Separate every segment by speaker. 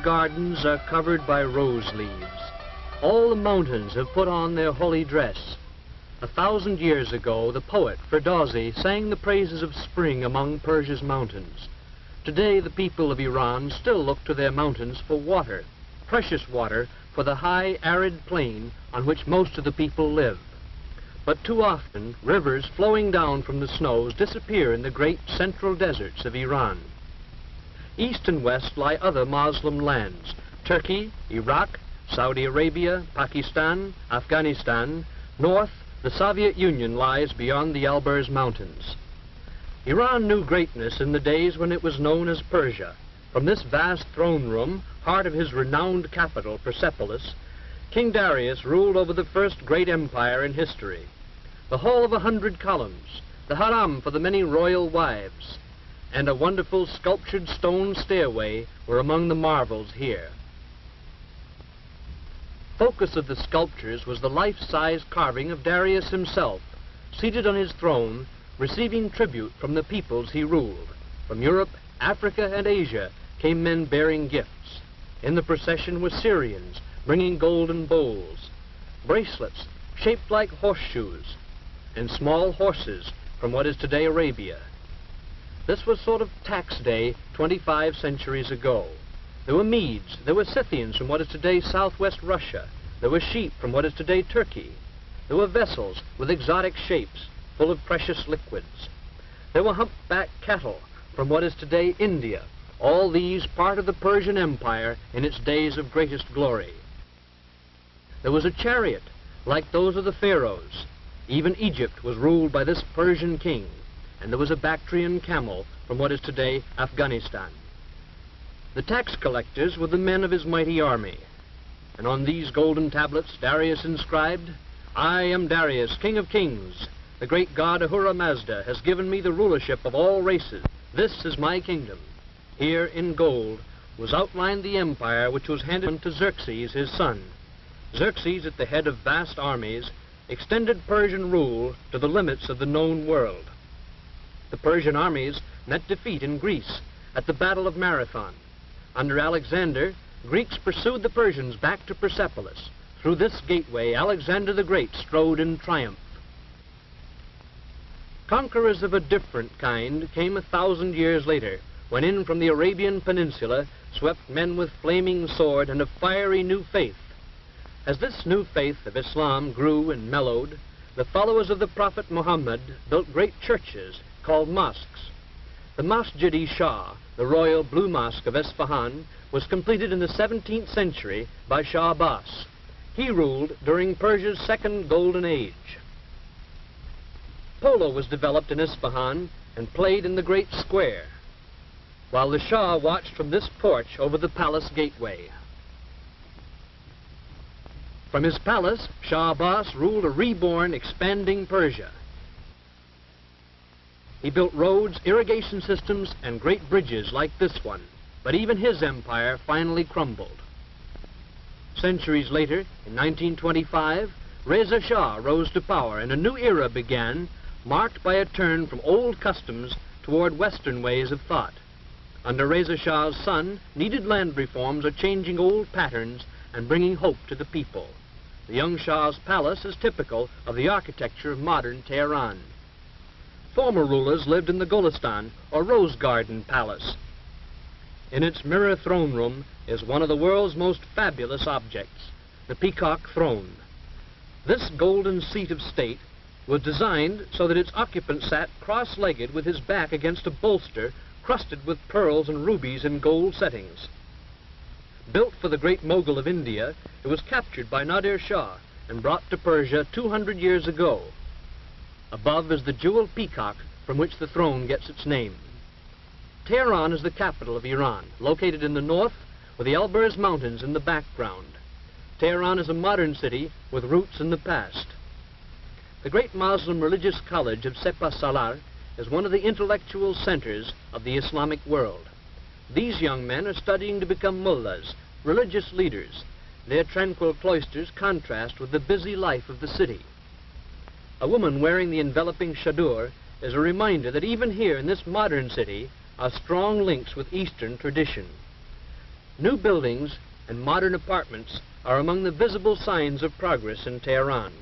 Speaker 1: gardens are covered by rose leaves. All the mountains have put on their holy dress. 1,000 years ago, the poet Ferdowsi sang the praises of spring among Persia's mountains. Today, the people of Iran still look to their mountains for water, precious water for the high, arid plain on which most of the people live. But too often, rivers flowing down from the snows disappear in the great central deserts of Iran. East and west lie other Muslim lands: Turkey, Iraq, Saudi Arabia, Pakistan, Afghanistan. North, the Soviet Union lies beyond the Alborz Mountains. Iran knew greatness in the days when it was known as Persia. From this vast throne room, heart of his renowned capital, Persepolis, King Darius ruled over the first great empire in history. The Hall of 100 Columns, the Haram for the many royal wives, and a wonderful sculptured stone stairway were among the marvels here. Focus of the sculptures was the life-size carving of Darius himself, seated on his throne, receiving tribute from the peoples he ruled. From Europe, Africa, and Asia came men bearing gifts. In the procession were Syrians, bringing golden bowls, bracelets shaped like horseshoes, and small horses from what is today Arabia. This was sort of tax day 25 centuries ago. There were Medes, there were Scythians from what is today southwest Russia. There were sheep from what is today Turkey. There were vessels with exotic shapes, full of precious liquids. There were humpbacked cattle from what is today India. All these part of the Persian Empire in its days of greatest glory. There was a chariot like those of the pharaohs. Even Egypt was ruled by this Persian king, and there was a Bactrian camel from what is today Afghanistan. The tax collectors were the men of his mighty army, and on these golden tablets Darius inscribed, "I am Darius, King of Kings. The great god Ahura Mazda has given me the rulership of all races. This is my kingdom." Here in gold was outlined the empire which was handed to Xerxes, his son. Xerxes, at the head of vast armies, extended Persian rule to the limits of the known world. The Persian armies met defeat in Greece at the Battle of Marathon. Under Alexander, Greeks pursued the Persians back to Persepolis. Through this gateway, Alexander the Great strode in triumph. Conquerors of a different kind came 1,000 years later, when in from the Arabian Peninsula swept men with flaming sword and a fiery new faith. As this new faith of Islam grew and mellowed, the followers of the Prophet Muhammad built great churches called mosques. The Masjid-i-Shah, the royal blue mosque of Isfahan, was completed in the 17th century by Shah Abbas. He ruled during Persia's second golden age. Polo was developed in Isfahan and played in the great square, while the Shah watched from this porch over the palace gateway. From his palace, Shah Abbas ruled a reborn, expanding Persia. He built roads, irrigation systems, and great bridges like this one, but even his empire finally crumbled. Centuries later, in 1925, Reza Shah rose to power and a new era began, marked by a turn from old customs toward Western ways of thought. Under Reza Shah's son, needed land reforms are changing old patterns and bringing hope to the people. The young Shah's palace is typical of the architecture of modern Tehran. Former rulers lived in the Golestan, or Rose Garden Palace. In its mirror throne room is one of the world's most fabulous objects, the Peacock Throne. This golden seat of state was designed so that its occupant sat cross-legged with his back against a bolster crusted with pearls and rubies in gold settings. Built for the great Mughal of India, it was captured by Nadir Shah and brought to Persia 200 years ago. Above is the jeweled peacock from which the throne gets its name. Tehran is the capital of Iran, located in the north with the Alborz Mountains in the background. Tehran is a modern city with roots in the past. The great Muslim religious college of Sepah Salar is one of the intellectual centers of the Islamic world. These young men are studying to become mullahs, religious leaders. Their tranquil cloisters contrast with the busy life of the city. A woman wearing the enveloping chador is a reminder that even here in this modern city are strong links with Eastern tradition. New buildings and modern apartments are among the visible signs of progress in Tehran.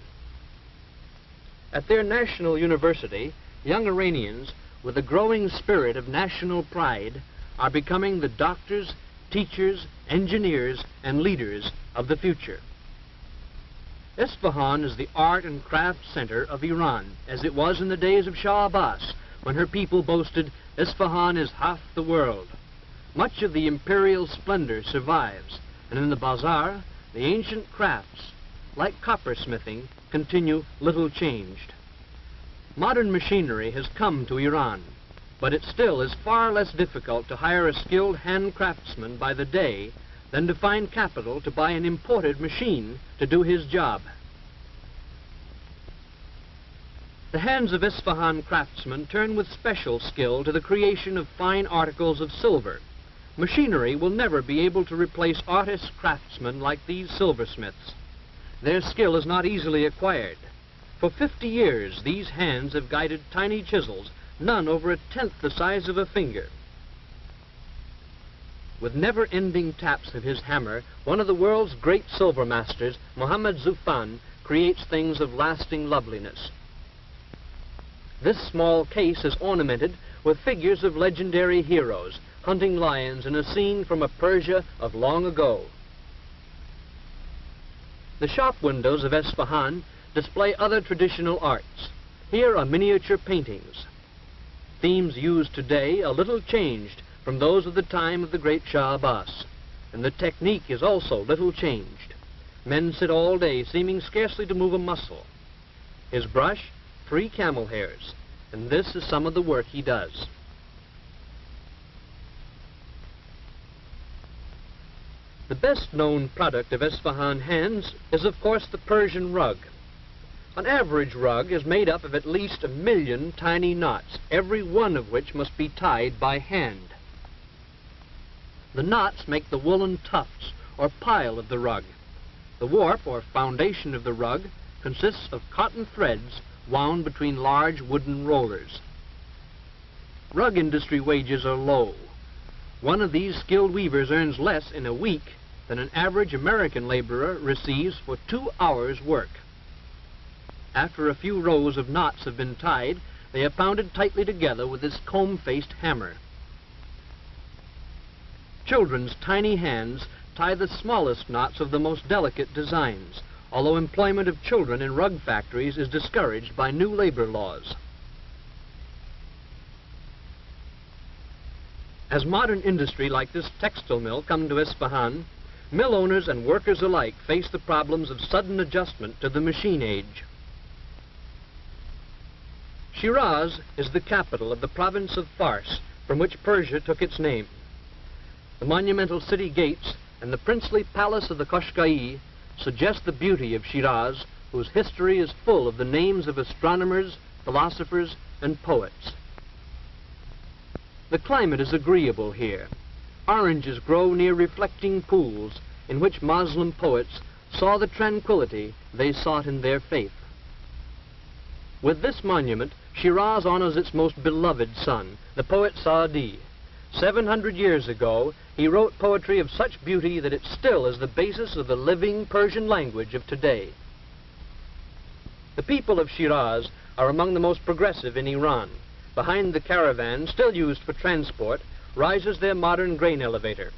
Speaker 1: At their national university, young Iranians, with a growing spirit of national pride, are becoming the doctors, teachers, engineers, and leaders of the future. Isfahan is the art and craft center of Iran, as it was in the days of Shah Abbas, when her people boasted, "Isfahan is half the world." Much of the imperial splendor survives, and in the bazaar, the ancient crafts, like coppersmithing, continue little changed. Modern machinery has come to Iran, but it still is far less difficult to hire a skilled hand craftsman by the day than to find capital to buy an imported machine to do his job. The hands of Isfahan craftsmen turn with special skill to the creation of fine articles of silver. Machinery will never be able to replace artist craftsmen like these silversmiths. Their skill is not easily acquired. For 50 years, these hands have guided tiny chisels, none over a tenth the size of a finger. With never-ending taps of his hammer, one of the world's great silver masters, Mohammad Zufan, creates things of lasting loveliness. This small case is ornamented with figures of legendary heroes, hunting lions in a scene from a Persia of long ago. The shop windows of Isfahan display other traditional arts. Here are miniature paintings. Themes used today a little changed from those of the time of the great Shah Abbas, and the technique is also little changed. Men sit all day, seeming scarcely to move a muscle. His brush, 3 camel hairs, and this is some of the work he does. The best-known product of Isfahan hands is, of course, the Persian rug. An average rug is made up of at least 1 million tiny knots, every one of which must be tied by hand. The knots make the woolen tufts, or pile of the rug. The warp, or foundation of the rug, consists of cotton threads wound between large wooden rollers. Rug industry wages are low. One of these skilled weavers earns less in a week than an average American laborer receives for 2 hours' work. After a few rows of knots have been tied, they are pounded tightly together with this comb-faced hammer. Children's tiny hands tie the smallest knots of the most delicate designs, although employment of children in rug factories is discouraged by new labor laws. As modern industry like this textile mill come to Isfahan, mill owners and workers alike face the problems of sudden adjustment to the machine age. Shiraz is the capital of the province of Fars, from which Persia took its name. The monumental city gates and the princely palace of the Koshkai suggest the beauty of Shiraz, whose history is full of the names of astronomers, philosophers, and poets. The climate is agreeable here. Oranges grow near reflecting pools in which Muslim poets saw the tranquility they sought in their faith. With this monument, Shiraz honors its most beloved son, the poet Saadi. 700 years ago, he wrote poetry of such beauty that it still is the basis of the living Persian language of today. The people of Shiraz are among the most progressive in Iran. Behind the caravan, still used for transport, rises their modern grain elevator.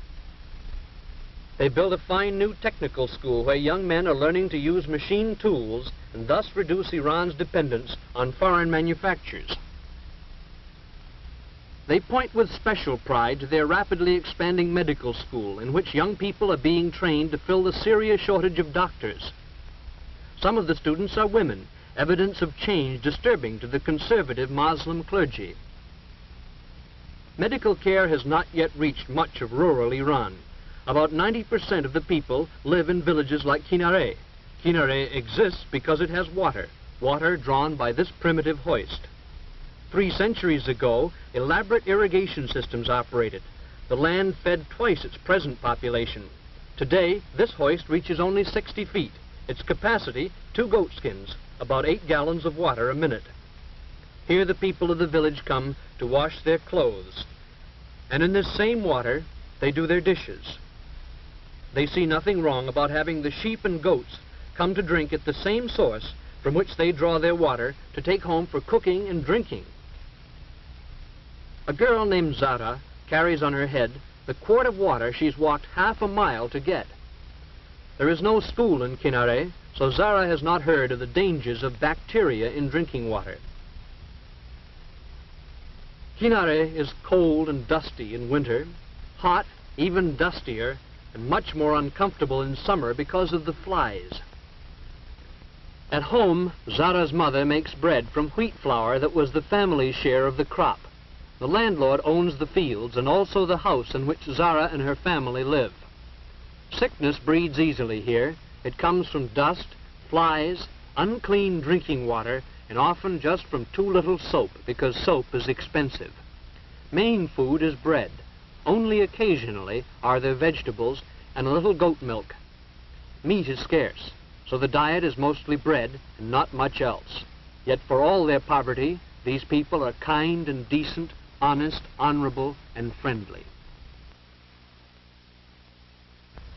Speaker 1: They built a fine new technical school where young men are learning to use machine tools and thus reduce Iran's dependence on foreign manufactures. They point with special pride to their rapidly expanding medical school, in which young people are being trained to fill the serious shortage of doctors. Some of the students are women, evidence of change disturbing to the conservative Muslim clergy. Medical care has not yet reached much of rural Iran. About 90% of the people live in villages like Kinare. Kinare exists because it has water drawn by this primitive hoist. 3 centuries ago, elaborate irrigation systems operated. The land fed twice its present population. Today, this hoist reaches only 60 feet. Its capacity, 2 goatskins, about 8 gallons of water a minute. Here the people of the village come to wash their clothes. And in this same water, they do their dishes. They see nothing wrong about having the sheep and goats come to drink at the same source from which they draw their water to take home for cooking and drinking. A girl named Zara carries on her head the quart of water she's walked half a mile to get. There is no school in Kinare, so Zara has not heard of the dangers of bacteria in drinking water. Kinare is cold and dusty in winter, hot, even dustier, and much more uncomfortable in summer because of the flies. At home, Zara's mother makes bread from wheat flour that was the family's share of the crop. The landlord owns the fields and also the house in which Zara and her family live. Sickness breeds easily here. It comes from dust, flies, unclean drinking water, and often just from too little soap, because soap is expensive. Main food is bread. Only occasionally are there vegetables and a little goat milk. Meat is scarce, so the diet is mostly bread and not much else. Yet for all their poverty, these people are kind and decent, honest, honorable, and friendly.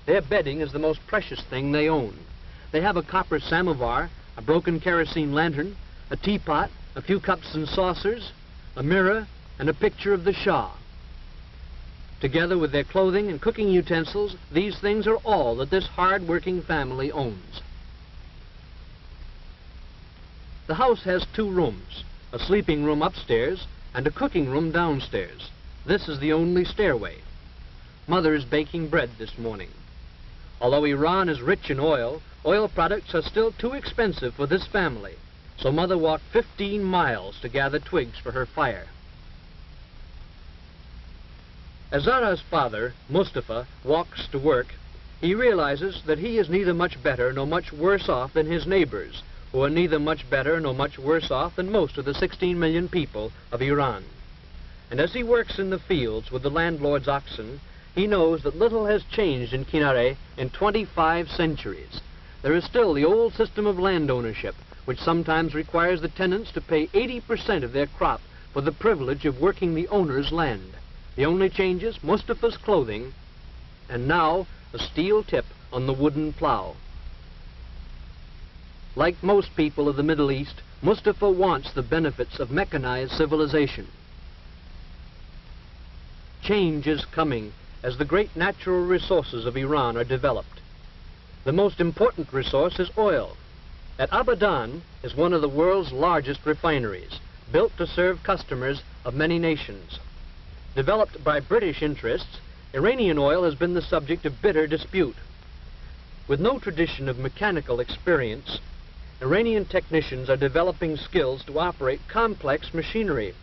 Speaker 1: Their bedding is the most precious thing they own. They have a copper samovar, a broken kerosene lantern, a teapot, a few cups and saucers, a mirror, and a picture of the Shah. Together with their clothing and cooking utensils, these things are all that this hard-working family owns. The house has 2 rooms, a sleeping room upstairs and a cooking room downstairs. This is the only stairway. Mother is baking bread this morning. Although Iran is rich in oil, oil products are still too expensive for this family, so Mother walked 15 miles to gather twigs for her fire. As Zara's father, Mustafa, walks to work, he realizes that he is neither much better nor much worse off than his neighbors, who are neither much better nor much worse off than most of the 16 million people of Iran. And as he works in the fields with the landlord's oxen, he knows that little has changed in Kinare in 25 centuries. There is still the old system of land ownership, which sometimes requires the tenants to pay 80% of their crop for the privilege of working the owner's land. The only change is Mustafa's clothing, and now a steel tip on the wooden plow. Like most people of the Middle East, Mustafa wants the benefits of mechanized civilization. Change is coming as the great natural resources of Iran are developed. The most important resource is oil. At Abadan is one of the world's largest refineries, built to serve customers of many nations. Developed by British interests, Iranian oil has been the subject of bitter dispute. With no tradition of mechanical experience, Iranian technicians are developing skills to operate complex machinery.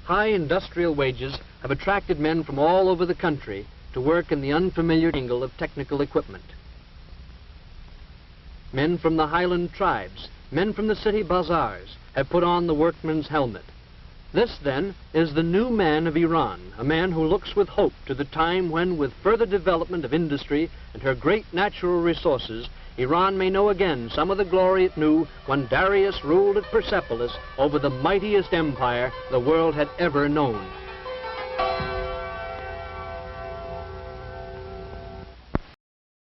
Speaker 1: High industrial wages have attracted men from all over the country to work in the unfamiliar jungle of technical equipment. Men from the highland tribes, men from the city bazaars, have put on the workman's helmet. This, then, is the new man of Iran, a man who looks with hope to the time when, with further development of industry and her great natural resources, Iran may know again some of the glory it knew when Darius ruled at Persepolis over the mightiest empire the world had ever known.